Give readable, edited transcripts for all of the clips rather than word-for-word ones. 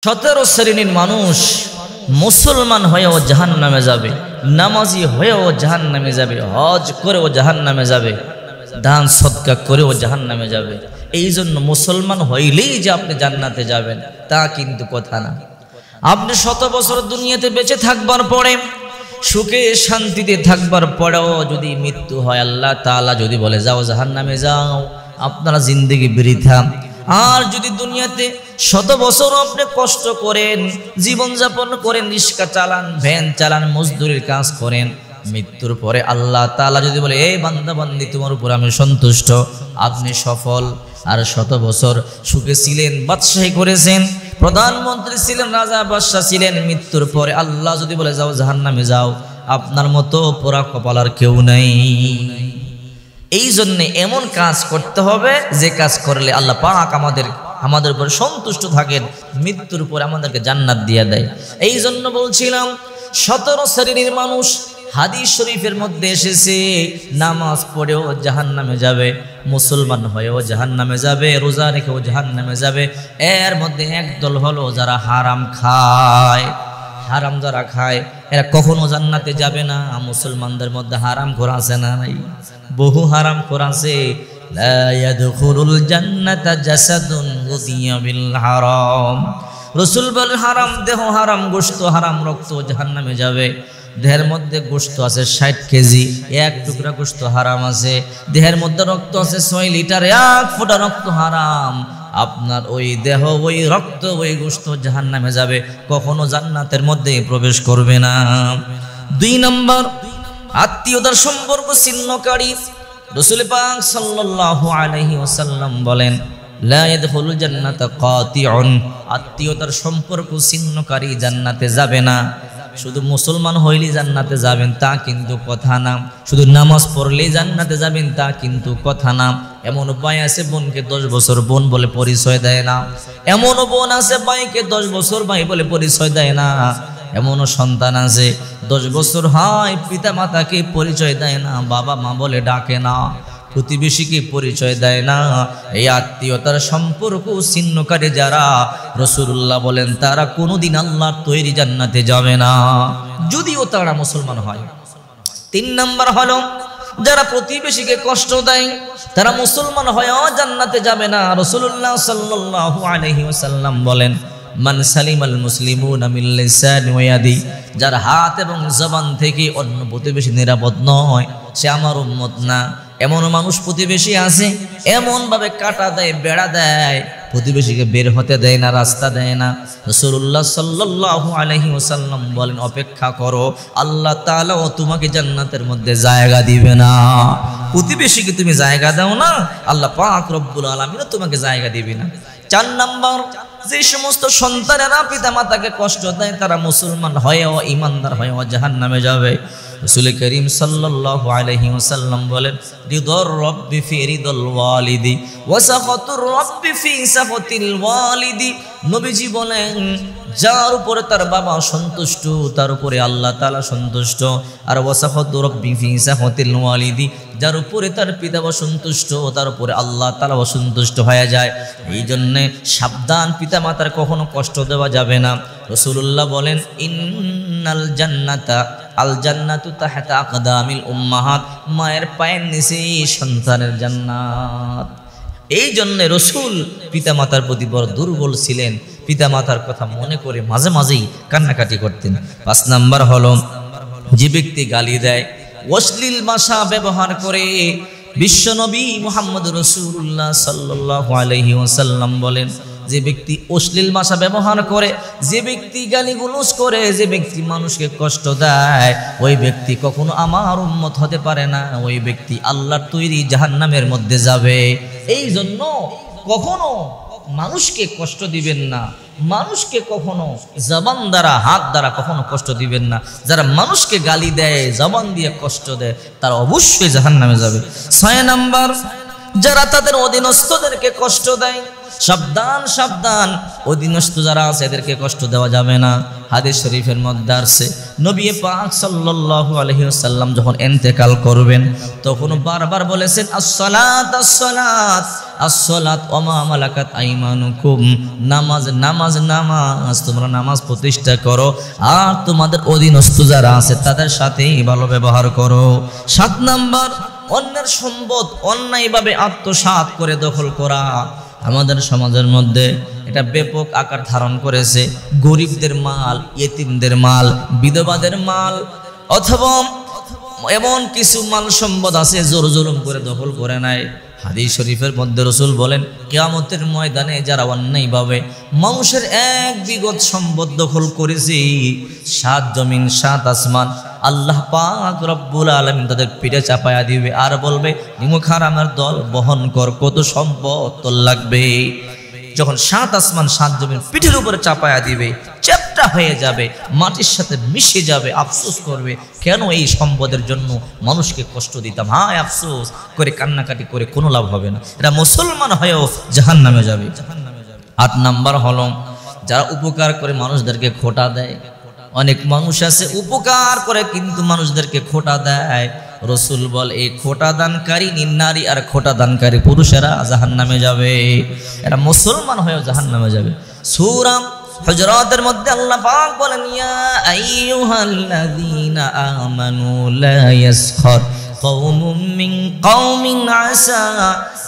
17 শ্রেণীর মানুষ মুসলমান হয়েও জাহান্নামে যাবে, নামাজি হয়েও জাহান্নামে যাবে, হজ করেও জাহান্নামে যাবে, দান সদকা করেও জাহান্নামে যাবে। এই জন্য মুসলমান হইলেই যে আপনি জান্নাতে যাবেন তা কিন্তু কথা না। আপনি 100 বছর দুনিয়াতে বেঁচে থাকবার পরে, সুখে শান্তিতে থাকবার পরেও যদি মৃত্যু হয়, আল্লাহ তাআলা যদি বলে যাও জাহান্নামে যাও, আপনারা জিন্দেগি বৃথা। আর যদি দুনিয়াতে 100 বছর আপনি কষ্ট করেন, জীবনযাপন করেন, রিক্সা চালান, ভ্যান চালান, মজদুরির কাজ করেন, মৃত্যুর পরে আল্লাহ তাআলা যদি বলে এই বান্দা বান্দি তোমার উপর আমি সন্তুষ্ট, আপনি সফল। আর 100 বছর সুখে ছিলেন, বাদশাহী করেছেন, প্রধানমন্ত্রী ছিলেন, রাজা বাদশাহ ছিলেন, মৃত্যুর পরে আল্লাহ যদি বলে যাও জাহান্নামে যাও, আপনার মতো পোড়া কপালার কেউ নাই। এই জন্য এমন কাজ করতে হবে যে কাজ করলে আল্লাহ পাক আমাদের উপর সন্তুষ্ট থাকেন, মৃত্যুর পরে আমাদেরকে জান্নাত দিয়ে দেয়। এই জন্য বলছিলাম 17 শ্রেণীর মানুষ হাদিস শরীফের মধ্যে এসেছে, নামাজ পড়েও জাহান্নামে যাবে, মুসলমান হয়েও জাহান্নামে যাবে, রোজা রেখেও জাহান্নামে যাবে। এর মধ্যে একদল হলো যারা হারাম খায়। হারাম যারা খায় এরা কখনো জান্নাতে যাবে না। মুসলমানদের মধ্যে হারাম খোর আছে না নাই? বহু হারাম খোর আছে। লা ইয়াদখুলুল জান্নাতা জাসাদুন গুদিয়া বিল হারাম। রাসূল বলে হারাম দেহ, হারাম গোশত, হারাম রক্ত জাহান্নামে যাবে। দেহের মধ্যে গোশত আছে 60 কেজি, এক টুকরা গোশত হারাম আছে। দেহের মধ্যে রক্ত আছে 6 লিটার, এক ফোঁটা রক্ত হারাম। আপনার ওই দেহ, ওই রক্ত, ওই গোশত জাহান্নামে যাবে, কখনো জান্নাতের মধ্যে প্রবেশ করবে না। 2 নম্বর, আত্মীয়তার সম্পর্ক ছিন্নকারী। রাসূল পাক সাল্লাল্লাহু আলাইহি ওয়াসাল্লাম বলেন লা ইয়াদখুলুল জান্নাতা কাতিউন। আত্মীয়তার সম্পর্ক ছিন্নকারী জান্নাতে যাবে না। শুধু মুসলমান হইলেই জান্নাতে যাবেন তা কিন্তু কথা না, শুধু নামাজ পড়লেই জান্নাতে যাবেন তা কিন্তু কথা না। এমন ভাই আছে বোনকে 10 বছর বোন বলে পরিচয় দেয় না। এমনও বোন আছে ভাইকে 10 বছর ভাই বলে পরিচয় দেয় না। এমনও সন্তান আছে 10 বছর হয় পিতা মাতাকে পরিচয় দেয় না, বাবা মা বলে ডাকে না, প্রতিবেশীকে পরিচয় দেয় না। এই আত্মীয়তার সম্পর্ক ছিন্নকারী যারা, রাসূলুল্লাহ বলেন তারা কোনোদিন আল্লাহর তৈরি জান্নাতে যাবে না, যদিও তারা মুসলমান হয়। 3 নম্বর হলো যারা প্রতিবেশীকে কষ্ট দেয়, তারা মুসলমান হয়েও জান্নাতে যাবে না। রাসূলুল্লাহ সাল্লাল্লাহু আলাইহি ওয়াসাল্লাম বলেন মান সালিমাল মুসলিমুনা মিন লিসানি ওয়া ইয়াদি। যার হাত এবং জবান থেকে অন্য প্রতিবেশী নিরাপদ নয়, সে আমার উম্মত না। এমন মানুষ প্রতিবেশী আছে এমন ভাবে কাটা দেয়, বেড়া দেয়, প্রতিবেশীকে বের হতে দেয় না, রাস্তা দেয় না। রাসূলুল্লাহ সাল্লাল্লাহু আলাইহি ওয়াসাল্লাম বলেন অপেক্ষা করো, আল্লাহ তাআলা তোমাকে জান্নাতের মধ্যে জায়গা দিবে না। প্রতিবেশীকে তুমি জায়গা দাও না, আল্লাহ পাক রব্বুল আলামিন তোমাকে জায়গা দিবে না। 4 নম্বর, যে সমস্ত সন্তানেরা পিতা মাতাকে কষ্ট দেয় তারা মুসলমান হয়েও, ইমানদার হয়েও জাহান্নামে যাবে। রাসূল করিম সাল্লাল্লাহু আলাইহি ওয়াসাল্লাম বলেন রিদর রাব্বি ফি রিদল ওয়ালিদি ওয়া সাখাতুর রাব্বি ফি সাখাতিল ওয়ালিদি। নবীজি বলেন যার উপরে তার বাবা সন্তুষ্ট তার উপরে আল্লাহ তাআলা সন্তুষ্ট। আর ওয়া সাখাতুর রাব্বি ফি সাখাতিল ওয়ালিদি, যার উপরে তার পিতা অসন্তুষ্ট তার উপরে আল্লাহ তাআলা অসন্তুষ্ট হয়ে যায়। এই জন্যে সাবধান, পিতা মাতার কখনো কষ্ট দেওয়া যাবে না। রাসূলুল্লাহ বলেন ইন্নাল জান্নাতা আল জান্নাতু তাহতা আকদামিল উম্মাহাত। মায়ের পায়ের নিচে সন্তানের জান্নাত। এই জন্য রাসূল পিতা মাতার প্রতি বড় দুর্বল ছিলেন, পিতা মাতার কথা মনে করে মাঝে মাঝেই কান্নাকাটি করতেন। 5 নাম্বার হলো যে ব্যক্তি গালি দেয়, অশ্লীল ভাষা ব্যবহার করে। বিশ্বনবী মুহাম্মদ রাসূলুল্লাহ সাল্লাল্লাহু আলাইহি ওয়াসাল্লাম বলেন যে ব্যক্তি অশ্লীল ভাষা ব্যবহার করে, যে ব্যক্তি গালিগালাজ করে, যে ব্যক্তি মানুষকে কষ্ট দেয়, ওই ব্যক্তি কখনো আমার উম্মত হতে পারে না। ওই ব্যক্তি আল্লাহর তৈরি জাহান্নামের মধ্যে যাবে। এই জন্য কখনো মানুষকে কষ্ট দিবেন না, মানুষকে কখনো জবান দ্বারা, হাত দ্বারা কখনো কষ্ট দিবেন না। যারা মানুষকে গালি দেয়, জবান দিয়ে কষ্ট দেয়, তারা অবশ্যই জাহান্নামে যাবে। 6 নাম্বার, যারা তাদের অধীনস্থদেরকে কষ্ট দেয়, সাবধান সাবধান, অধীনস্থ যারা আছে এদেরকে কষ্ট দেওয়া যাবে না। হাদিস শরীফের মধ্যে আসছে নবী পাক সাল্লাল্লাহু আলাইহি ওয়াসাল্লাম যখন ইন্তেকাল করবেন তখন বারবার বলেছেন আসসালাত আসসালাত আসসালাত ওয়া মা মালাকাত আইমানুকুম, নামাজ নামাজ নামাজ, তোমরা নামাজ প্রতিষ্ঠা করো আর তোমাদের অধীনস্থ যারা আছে তাদের সাথেই ভালো ব্যবহার করো। 7 নাম্বার, অন্যের সম্পদ অন্যায়ভাবে আত্মসাৎ করে দখল করা। আমাদের সমাজের মধ্যে এটা ব্যাপক আকার ধারণ করেছে। গরিবদের মাল, ইয়েতিমদের মাল, বিধবাদের মাল, অথবা এমন কিছু মাল সম্পদ আছে জোর জুলুম করে দখল করে নেয়। হাদিস শরীফের মধ্যে রাসূল বলেন কিয়ামতের ময়দানে যারা অন্যায়ভাবে মানুষের 1 বিঘত সম্পদ দখল করেছে, 7 জমিন 7 আসমান, আল্লাহ পাক রব্বুল আলামিন তাদের পিঠে চাপায়া দিবে আর বলবে নিমুখ হারামের দল বহন কর, কত সম্পদ তোর লাগবে। যখন 7 আসমান 7 জমিন পিঠের উপরে চাপায়া দিবে, চ্যাপ্টা হয়ে যাবে, মাটির সাথে মিশে যাবে, আফসোস করবে কেন এই সম্পদের জন্য মানুষকে কষ্ট দিতাম। হায় আফসোস করে কান্নাকাটি করে কোনো লাভ হবে না। এটা মুসলমান হয়েও জাহান্নামে যাবে। 8 নাম্বার হলো যারা উপকার করে মানুষদেরকে খোটা দেয়। অনেক মানুষ আছে উপকার করে কিন্তু মানুষদেরকে খোটা দেয়। রাসূল বল এই খোটা দানকারী নারী আর খোটা দানকারী পুরুষেরা জাহান্নামে যাবে। এটা মুসলমান হয়েও জাহান্নামে যাবে। সূরা হুজরাতের মধ্যে আল্লাহ পাক বলেন ইয়া আইয়ুহাল্লাযীনা আমানু লা ইয়াসখার কওমুম মিন কওমিন আসা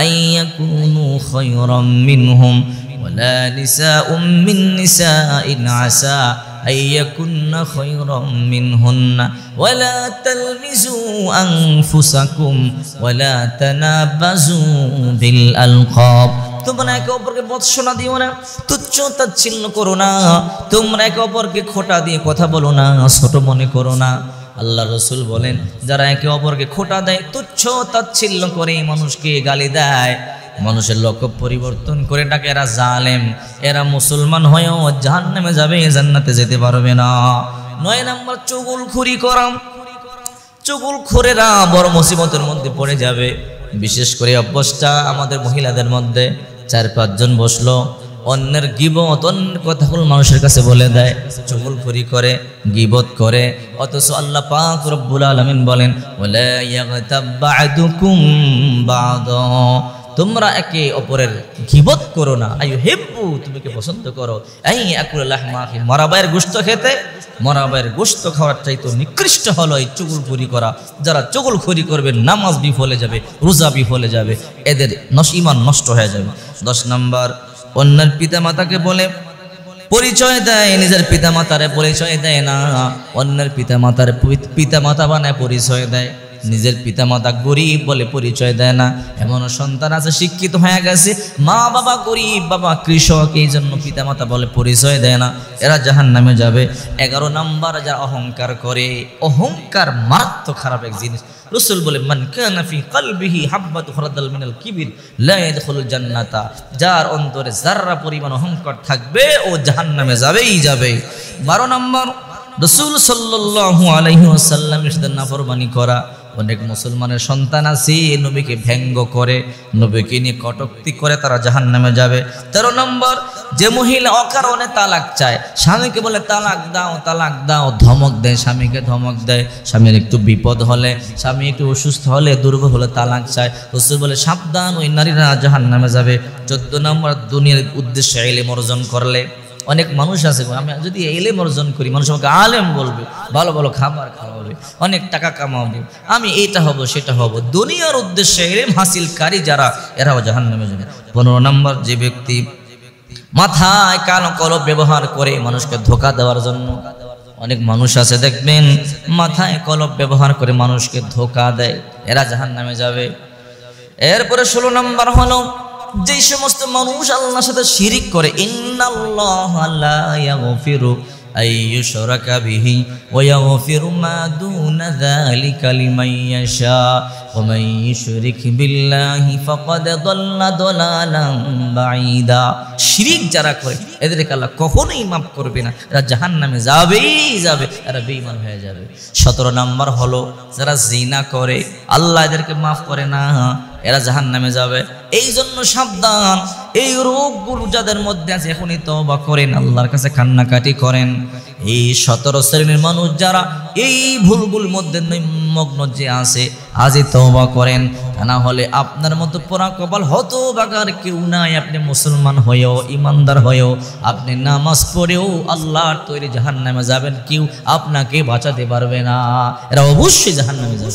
আইয়াকুনু খায়রাম মিনহুম ওয়ালা নিসাউম মিন নিসাইন আসা আইয়াকুন্না খায়রাম মিনহুন্না ওয়ালা তালমিজু আনফুসাকুম ওয়ালা তানাবাজু বিল আলকাব। তোমরা একে অপরকে বৎসনা দিও না, তুচ্ছ তাচ্ছিল্য করো না, তোমরা একে অপরকে খোটা দিয়ে কথা বলো না, ছোট মনে করো না। আল্লাহ রাসূল বলেন যারা একে অপরকে খোটা দেয়, তুচ্ছ তাচ্ছিল্য করে মানুষকে গালি দেয়, মানুষের লক্ষ্য পরিবর্তন করে ডাকে এরা জালেম, এরা মুসলমান হয়েও জাহান্নামে যাবে, জান্নাতে যেতে পারবে না। 9 নাম্বার চুগলখুরি করা। চুগলখোরেরা বড় মুসিবতের মধ্যে পড়ে যাবে। বিশেষ করে অভ্যাসটা আমাদের মহিলাদের মধ্যে 4-5 জন বসলো, অন্যের গীবত অন্যের কথাগুলো মানুষের কাছে বলে দেয়, চুগলখুরি করে, গীবত করে। অথচ আল্লাহ পাক রব্বুল আলামিন বলেন ওয়ালা ইয়াগতাব বা'দুকুম বা'দা, তোমরা একে অপরের গীবত করো না। আইয়ুহিব্বু, তুমি কি পছন্দ করো আই আকুলা লাহমা আখি, মরা ভাইয়ের গোশত খেতে, মরা ভাইয়ের গোশত খাওয়ার চাইতে নিকৃষ্ট হলো এই চুগলখুরি করা। যারা চুগলখুরি করবে নামাজ বিফলে যাবে, রোজা বিফলে যাবে, এদের ঈমান নষ্ট হয়ে যাবে। 10 নাম্বার অন্যের পিতামাতাকে বলে পরিচয় দেয়, নিজের পিতামাতারে পরিচয় দেয় না। অন্যের পিতামাতার পিতামাতা বানায় পরিচয় দেয়, নিজের পিতামাতা গরিব বলে পরিচয় দেয় না। এমনও সন্তান আছে শিক্ষিত হয়ে গেছে, মা বাবা গরিব, বাবা কৃষক, এই জন্য পিতামাতা বলে পরিচয় দেয় না, এরা জাহান্নামে যাবে। 11 নাম্বার যারা অহংকার করে। অহংকার মারাত্মক খারাপ এক জিনিস। রাসূল বলে মান কানা ফি কলবিহি হাববাতু খারদাল মিনাল কিবির লা ইয়াদখুলুল জান্নাতা, যার অন্তরে যাররা পরিমাণ অহংকার থাকবে ও জাহান্নামে যাবেই যাবে। 12 নাম্বার রাসূল সাল্লাল্লাহু আলাইহি ওয়াসাল্লামের সাথে নাফরমানি করা। অনেক মুসলমানের সন্তান আছে নবীকে ব্যঙ্গ করে, নবীকে নিয়ে কটূক্তি করে, তারা জাহান্নামে যাবে। 13 নম্বর যে মহিলা অকারণে তালাক চায়, স্বামীকে বলে তালাক দাও তালাক দাও, ধমক দেয়, স্বামীকে ধমক দেয়। স্বামীর একটু বিপদ হলে, স্বামী একটু অসুস্থ হলে, দুর্বল হলে তালাক চায়। রাসূল বলে সাবধান, ওই নারীরা জাহান্নামে যাবে। 14 নম্বর দুনিয়ার উদ্দেশ্যে ইলম অর্জন করলে। অনেক মানুষ আছে আমি যদি ইলম অর্জন করি মানুষ আমাকে আলেম বলবে, ভালো ভালো খাবার খাওয়াবে, অনেক টাকা কামাবে, আমি এইটা হব সেটা হব। দুনিয়ার উদ্দেশ্যে ইলম হাসিলকারী যারা, এরাও জাহান্নামে যাবে। 15 নম্বর যে ব্যক্তি মাথায় কালো কলম ব্যবহার করে মানুষকে ধোঁকা দেওয়ার জন্য। অনেক মানুষ আছে দেখবেন মাথায় কলম ব্যবহার করে মানুষকে ধোঁকা দেয়, এরা জাহান্নামে যাবে। এরপরে 16 নম্বর হলো যেই সমস্ত মানুষ আল্লাহর সাথে শিরিক করে, ইন্নাল্লাহা লা ইয়াগফিরু আইয়ুশরাকা বিহি ওয়া ইয়াগফিরু মা দুনা যালিকা লিমান ইয়াশা ওয়া মান ইউশরিক বিল্লাহি ফাকাদ দাল্লা দালালান বাঈদা। শিরিক যারা করে এদেরকে আল্লাহ কখনোই মাফ করবে না, এরা জাহান্নামে যাবেই যাবে, এরা বেঈমান হয়ে যাবে। 17 নম্বর হলো যারা জিনা করে, আল্লাহ এদেরকে মাফ করে না, এরা জাহান্নামে যাবে। এই জন্য সাবধান, এই রোগগুলো যাদের মধ্যে আছে এখনই তওবা করেন, আল্লাহর কাছে কান্নাকাটি করেন। এই 17 শ্রেণীর মানুষ যারা এই ভুলগুলোর মধ্যে নিমগ্ন যে আছে, আজই তওবা করেন, না হলে আপনার মতো পোড়া কপাল হতভাগার কেউ নাই। আপনি মুসলমান হয়েও, ইমানদার হয়েও, আপনি নামাজ পড়েও আল্লাহর তৈরি জাহান্নামে যাবেন, কেউ আপনাকে বাঁচাতে পারবে না। এরা অবশ্যই জাহান্নামে যাবে।